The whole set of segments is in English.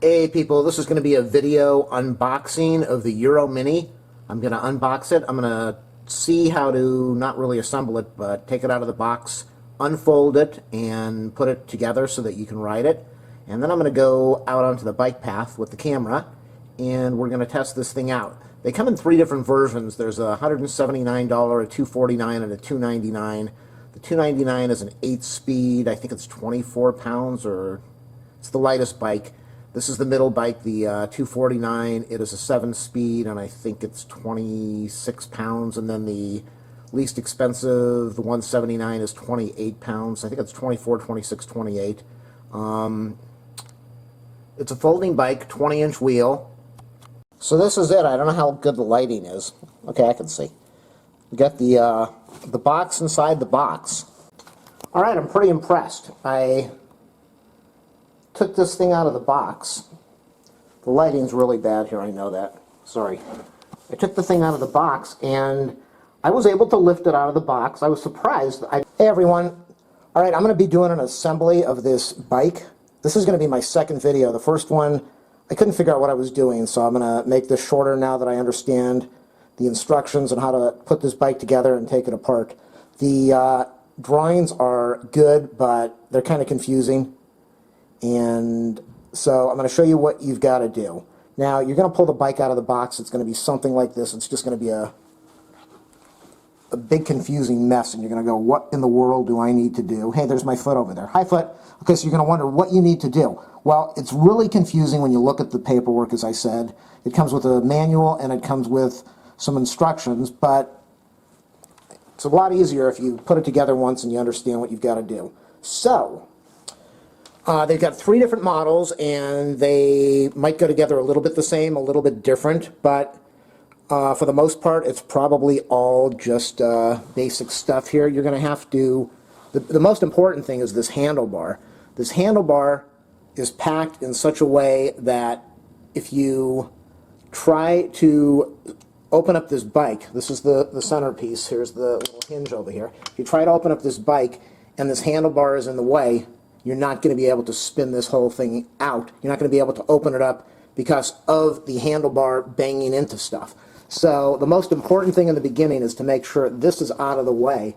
Hey people, this is going to be a video unboxing of the EuroMini. I'm going to unbox it. I'm going to see how to not really assemble it, but take it out of the box, unfold it, and put it together so that you can ride it. And then I'm going to go out onto the bike path with the camera, and we're going to test this thing out. They come in three different versions. There's a $179, a $249, and a $299. The $299 is an 8-speed. I think it's 24 pounds, or it's the lightest bike. This is the middle bike, the $249. It is a 7-speed, and I think it's 26 pounds. And then the least expensive, the $179, is 28 pounds. I think it's 24, 26, 28. It's a folding bike, 20-inch wheel. So this is it. I don't know how good the lighting is. Okay, I can see. We got the box inside the box. All right, I'm pretty impressed. I took this thing out of the box. The lighting's really bad here, I know that. Sorry. I took the thing out of the box, and I was able to lift it out of the box. I was surprised. Hey, everyone. All right, I'm going to be doing an assembly of this bike. This is going to be my second video. The first one, I couldn't figure out what I was doing, so I'm going to make this shorter now that I understand the instructions on how to put this bike together and take it apart. The drawings are good, but they're kind of confusing. And so I'm going to show you what you've got to do. Now, you're going to pull the bike out of the box. It's going to be something like this. It's just going to be a big confusing mess, and you're going to go, what in the world do I need to do? Hey, there's my foot over there. Hi, foot. Okay, so you're going to wonder what you need to do. Well, it's really confusing when you look at the paperwork, as I said. It comes with a manual, and it comes with some instructions, but it's a lot easier if you put it together once and you understand what you've got to do. So they've got three different models, and they might go together a little bit the same, a little bit different, but for the most part, it's probably all just basic stuff here. You're going to have to, the most important thing is this handlebar. This handlebar is packed in such a way that if you try to open up this bike, this is the centerpiece, here's the little hinge over here. If you try to open up this bike and this handlebar is in the way, you're not going to be able to spin this whole thing out. You're not going to be able to open it up because of the handlebar banging into stuff. So the most important thing in the beginning is to make sure this is out of the way,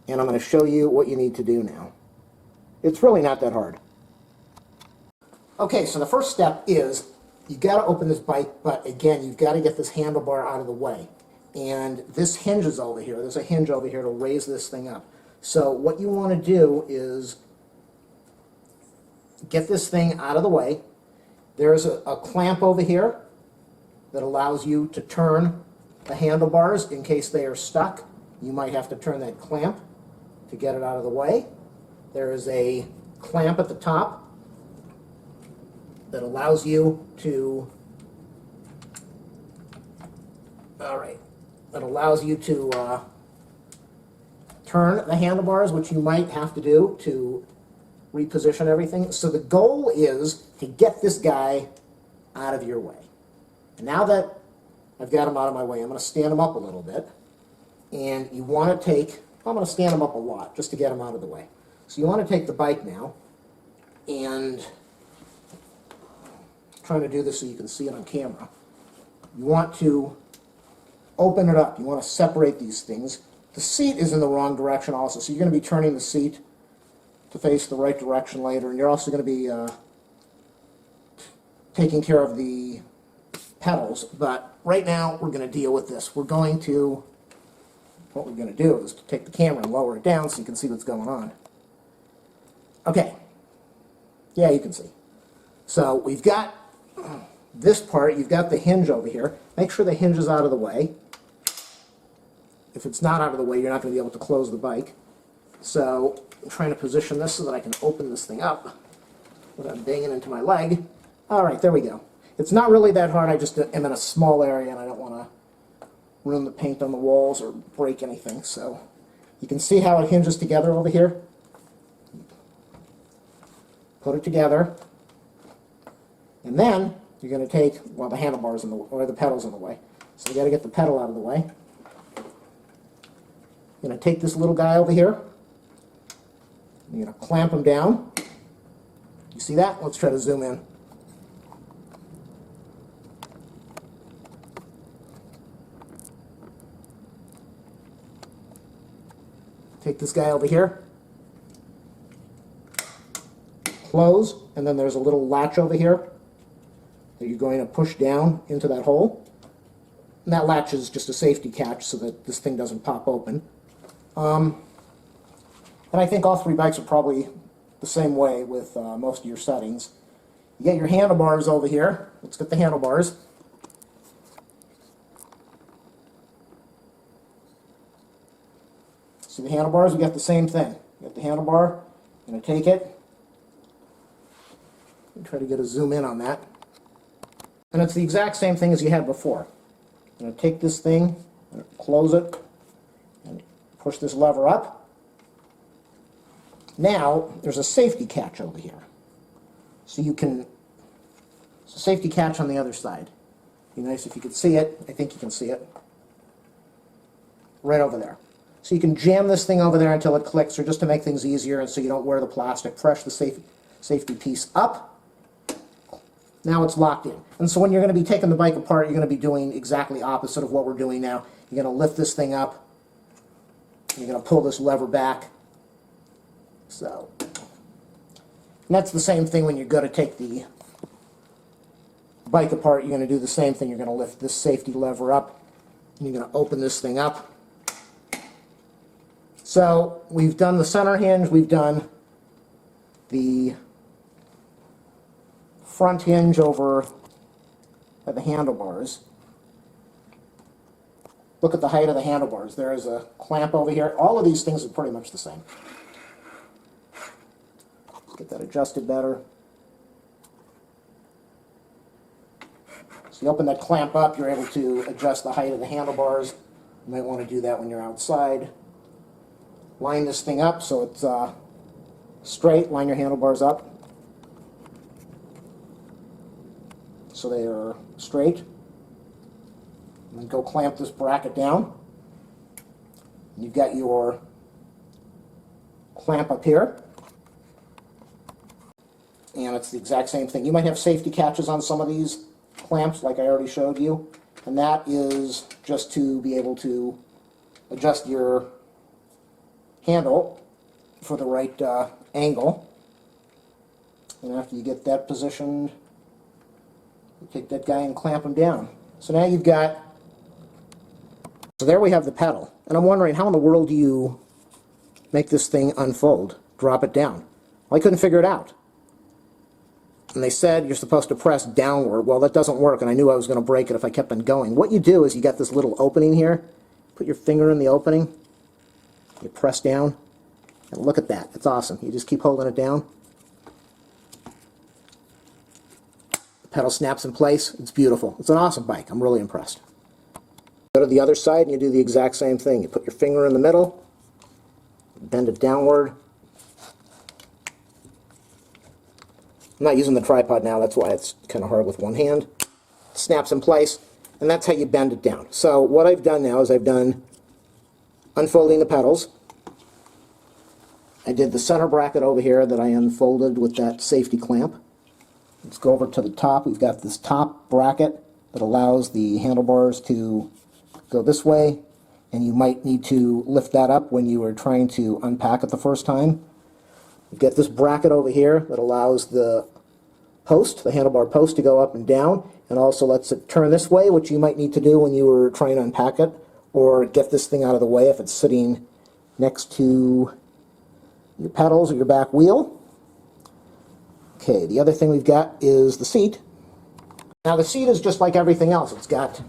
and I'm going to show you what you need to do now. It's really not that hard. Okay, so the first step is you got to open this bike, but again, you've got to get this handlebar out of the way. And this hinge is over here. There's a hinge over here to raise this thing up. So what you want to do is get this thing out of the way. There's a clamp over here that allows you to turn the handlebars in case they are stuck. You might have to turn that clamp to get it out of the way. There is a clamp at the top that allows you to, turn the handlebars, which you might have to do to reposition everything. So the goal is to get this guy out of your way. And now that I've got him out of my way, I'm going to stand him up a little bit. And you want to take, I'm going to stand him up a lot just to get him out of the way. So you want to take the bike now, and I'm trying to do this so you can see it on camera. You want to open it up. You want to separate these things. The seat is in the wrong direction also, so you're going to be turning the seat to face the right direction later, and you're also going to be taking care of the pedals. But right now we're going to deal with this. What we're going to do is to take the camera and lower it down so you can see what's going on. Okay. Yeah, you can see. So we've got this part. You've got the hinge over here. Make sure the hinge is out of the way. If it's not out of the way, you're not going to be able to close the bike. So I'm trying to position this so that I can open this thing up without banging into my leg. All right, there we go. It's not really that hard. I just am in a small area, and I don't want to ruin the paint on the walls or break anything. So you can see how it hinges together over here. Put it together. And then you're going to take, well, the handlebars in the, or the pedals in the way. So you got to get the pedal out of the way. You're going to take this little guy over here. You're going to clamp him down. You see that? Let's try to zoom in. take this guy over here, close, and then there's a little latch over here that you're going to push down into that hole. And that latch is just a safety catch so that this thing doesn't pop open. And I think all three bikes are probably the same way with most of your settings. You get your handlebars over here. Let's get the handlebars. See the handlebars? We got the same thing. You got the handlebar. I'm going to take it. Try to get a zoom in on that. And it's the exact same thing as you had before. I'm going to take this thing, close it, and push this lever up. Now, there's a safety catch over here. So you can, it's a safety catch on the other side. Be nice if you could see it. I think you can see it. Right over there. So you can jam this thing over there until it clicks, or just to make things easier and so you don't wear the plastic, press the safety piece up. Now it's locked in. And so when you're going to be taking the bike apart, you're going to be doing exactly opposite of what we're doing now. You're going to lift this thing up. You're going to pull this lever back. So, and that's the same thing when you go to take the bike apart. You're going to do the same thing. You're going to lift this safety lever up. And you're going to open this thing up. So we've done the center hinge. We've done the front hinge over at the handlebars. Look at the height of the handlebars. There is a clamp over here. All of these things are pretty much the same. Let's get that adjusted better. So you open that clamp up, you're able to adjust the height of the handlebars. You might want to do that when you're outside. Line this thing up so it's straight. Line your handlebars up so they are straight. And then go clamp this bracket down. You've got your clamp up here. And it's the exact same thing. You might have safety catches on some of these clamps like I already showed you. And that is just to be able to adjust your handle for the right angle. And after you get that positioned, you take that guy and clamp him down. So now you've got, so there we have the pedal. And I'm wondering, how in the world do you make this thing unfold? Drop it down. Well, I couldn't figure it out. And they said you're supposed to press downward. Well, that doesn't work, and I knew I was going to break it if I kept on going. What you do is you got this little opening here. Put your finger in the opening. You press down, and look at that. It's awesome. You just keep holding it down. The pedal snaps in place. It's beautiful. It's an awesome bike. I'm really impressed. Go to the other side, and you do the exact same thing. You put your finger in the middle, bend it downward. I'm not using the tripod now, that's why it's kind of hard with one hand. Snaps in place, and that's how you bend it down. So what I've done now is I've done unfolding the pedals. I did the center bracket over here that I unfolded with that safety clamp. Let's go over to the top. We've got this top bracket that allows the handlebars to go this way, and you might need to lift that up when you are trying to unpack it the first time. You get this bracket over here that allows the post, the handlebar post, to go up and down, and also lets it turn this way, which you might need to do when you were trying to unpack it, or get this thing out of the way if it's sitting next to your pedals or your back wheel. Okay, the other thing we've got is the seat. Now the seat is just like everything else. It's got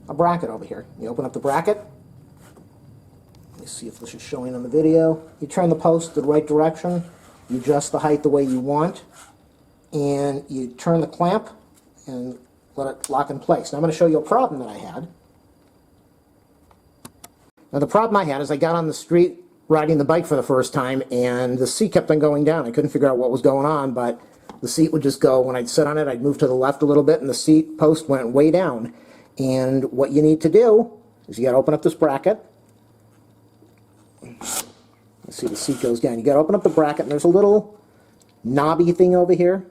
a bracket over here. You open up the bracket. Let me see if this is showing on the video. You turn the post the right direction. You adjust the height the way you want, and you turn the clamp and let it lock in place. Now I'm going to show you a problem that I had. Now the problem I had is I got on the street riding the bike for the first time, and the seat kept on going down. I couldn't figure out what was going on, but the seat would just go, when I'd sit on it, I'd move to the left a little bit, and the seat post went way down. And what you need to do is you got to open up this bracket. You see the seat goes down. You got to open up the bracket, and there's a little knobby thing over here.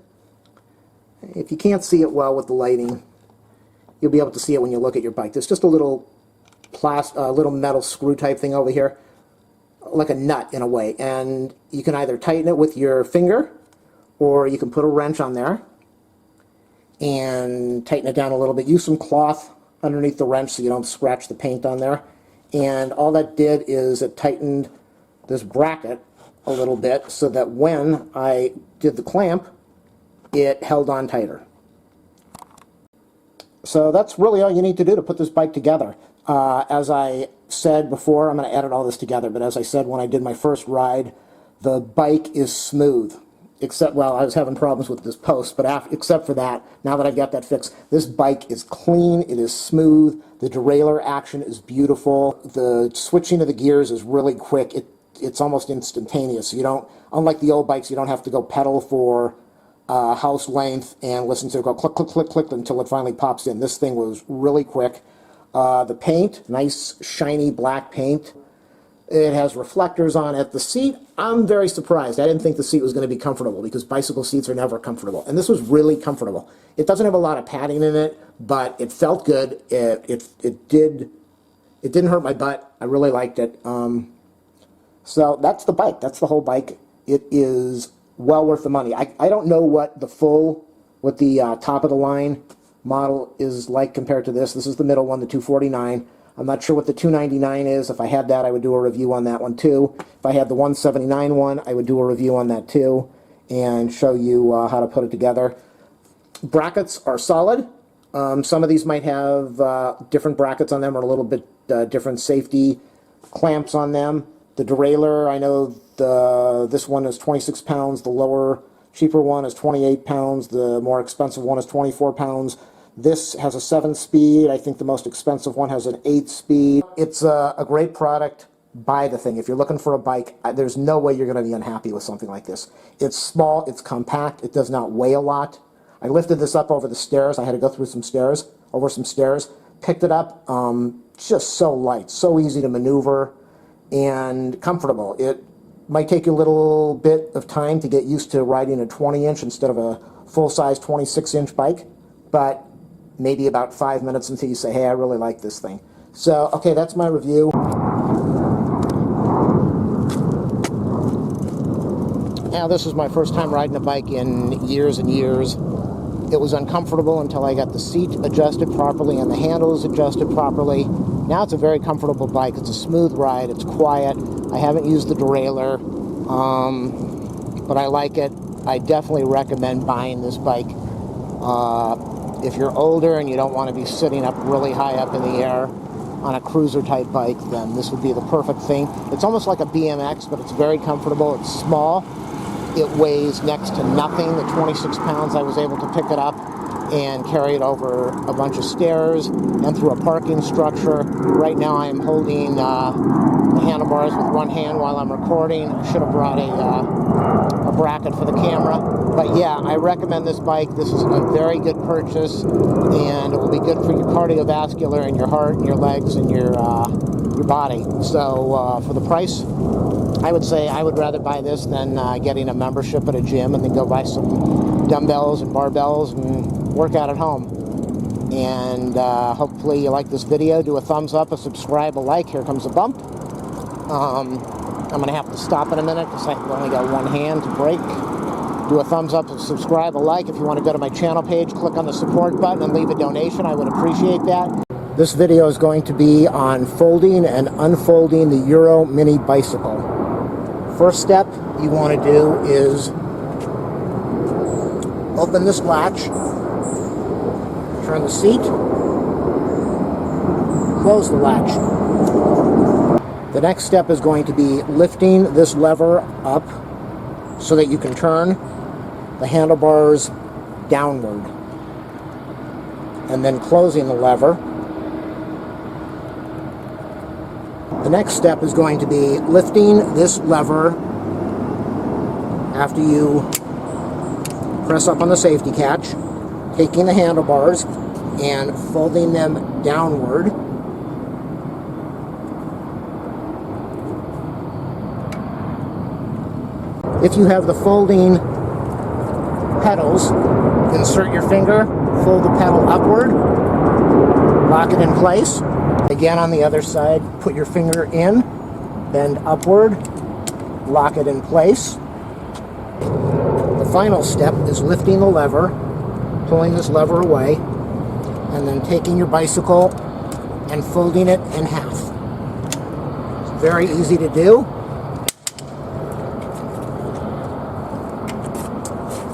If you can't see it well with the lighting, you'll be able to see it when you look at your bike. There's just a little little metal screw type thing over here. like a nut in a way, and you can either tighten it with your finger, or you can put a wrench on there and tighten it down a little bit. Use some cloth underneath the wrench so you don't scratch the paint on there. And all that did is it tightened this bracket a little bit so that when I did the clamp, it held on tighter. So that's really all you need to do to put this bike together. As I said before, I'm going to edit all this together, but as I said when I did my first ride, the bike is smooth. Except, well, I was having problems with this post, but except for that, now that I've got that fixed, this bike is clean, it is smooth, the derailleur action is beautiful, the switching of the gears is really quick, it's almost instantaneous. You don't, unlike the old bikes, you don't have to go pedal for house length and listen to it go click, click, click, click until it finally pops in. This thing was really quick. The paint, nice shiny black paint. It has reflectors on it. The seat, I'm very surprised. I didn't think the seat was going to be comfortable because bicycle seats are never comfortable. And this was really comfortable. It doesn't have a lot of padding in it, but it felt good. It didn't hurt my butt. I really liked it. So that's the bike. That's the whole bike. It is well worth the money. I don't know what the top of the line model is like compared to this. This is the middle one, the 249. I'm not sure what the 299 is. If I had that, I would do a review on that one too. If I had the 179 one, I would do a review on that too and show you how to put it together. Brackets are solid. Some of these might have different brackets on them or a little bit different safety clamps on them. The derailleur, I know this one is 26 pounds. The lower, cheaper one is 28 pounds. The more expensive one is 24 pounds. This has a 7-speed. I think the most expensive one has an 8-speed. It's a great product. Buy the thing. If you're looking for a bike, there's no way you're going to be unhappy with something like this. It's small, it's compact, it does not weigh a lot. I lifted this up over the stairs. I had to go through some stairs, picked it up. Just so light, so easy to maneuver, and comfortable. It might take you a little bit of time to get used to riding a 20-inch instead of a full-size 26-inch bike, but maybe about 5 minutes until you say, hey, I really like this thing. So, okay, that's my review. Now, this is my first time riding a bike in years and years. It was uncomfortable until I got the seat adjusted properly and the handles adjusted properly. Now it's a very comfortable bike. It's a smooth ride. It's quiet. I haven't used the derailleur, but I like it. I definitely recommend buying this bike. If you're older and you don't want to be sitting up really high up in the air on a cruiser type bike, then this would be the perfect thing. It's almost like a BMX, but it's very comfortable. It's small. It weighs next to nothing. The 26 pounds, I was able to pick it up and carry it over a bunch of stairs and through a parking structure. Right now I am holding the handlebars with one hand while I'm recording. I should have brought a bracket for the camera. But yeah, I recommend this bike. This is a very good purchase, and it will be good for your cardiovascular and your heart and your legs and your body. So for the price, I would say I would rather buy this than getting a membership at a gym and then go buy some dumbbells and barbells and work out at home. And hopefully you like this video. Do a thumbs up, a subscribe, a like. Here comes a bump. I'm going to have to stop in a minute because I've only got one hand to brake. Do a thumbs up, a subscribe, a like. If you want to go to my channel page, click on the support button and leave a donation. I would appreciate that. This video is going to be on folding and unfolding the EuroMini bicycle. First step you want to do is open this latch, turn the seat, close the latch. The next step is going to be lifting this lever up so that you can turn the handlebars downward, and then closing the lever. The next step is going to be lifting this lever after you press up on the safety catch, taking the handlebars and folding them downward. If you have the folding pedals, insert your finger, fold the pedal upward, lock it in place. Again, on the other side, put your finger in, bend upward, lock it in place. The final step is lifting the lever, pulling this lever away, and then taking your bicycle and folding it in half. It's very easy to do.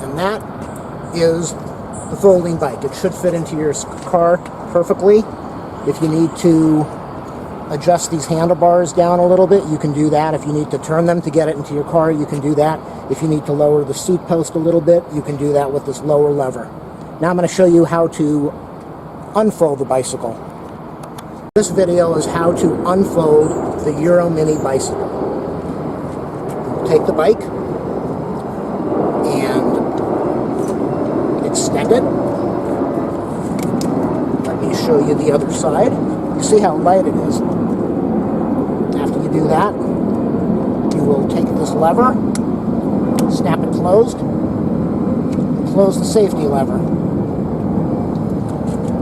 And that is the folding bike. It should fit into your car perfectly. If you need to adjust these handlebars down a little bit, you can do that. If you need to turn them to get it into your car, you can do that. If you need to lower the seat post a little bit, you can do that with this lower lever. Now I'm going to show you how to unfold the bicycle. This video is how to unfold the EuroMini bicycle. Take the bike and extend it. Let me show you the other side. You see how light it is. After you do that, you will take this lever, snap it closed, and close the safety lever.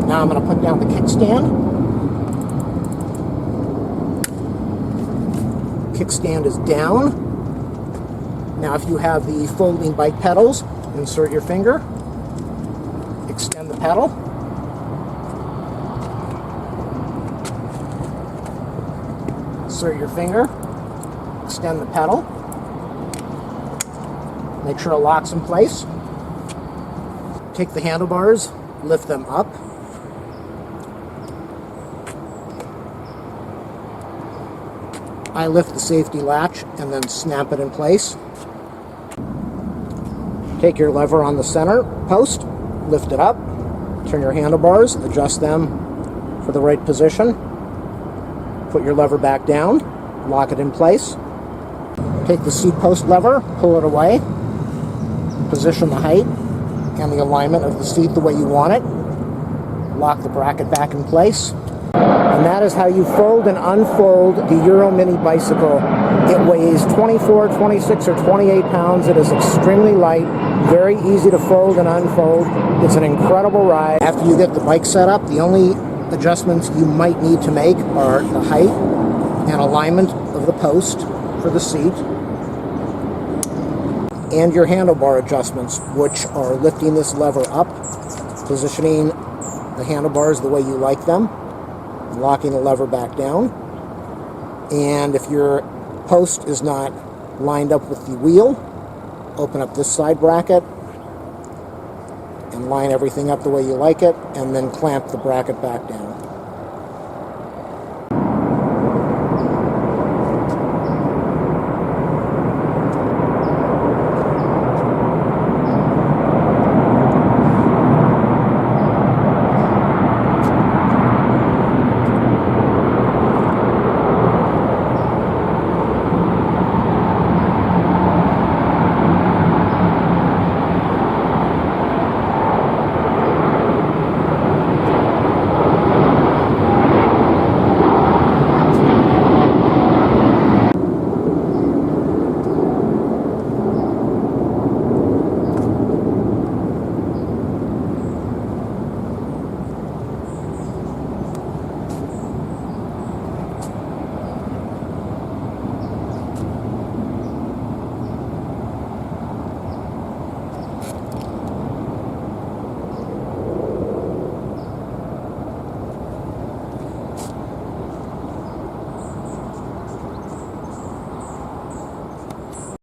Now I'm going to put down the kickstand. Kickstand is down. Now if you have the folding bike pedals, insert your finger, extend the pedal, insert your finger, extend the pedal, make sure it locks in place. Take the handlebars, lift them up. I lift the safety latch and then snap it in place. Take your lever on the center post, lift it up, turn your handlebars, adjust them for the right position. Put your lever back down, lock it in place. Take the seat post lever, pull it away, position the height and the alignment of the seat the way you want it. Lock the bracket back in place. And that is how you fold and unfold the EuroMini bicycle. It weighs 24, 26, or 28 pounds. It is extremely light, very easy to fold and unfold. It's an incredible ride. After you get the bike set up, the only adjustments you might need to make are the height and alignment of the post for the seat, and your handlebar adjustments, which are lifting this lever up, positioning the handlebars the way you like them, locking the lever back down. And if your post is not lined up with the wheel, open up this side bracket and line everything up the way you like it, and then clamp the bracket back down.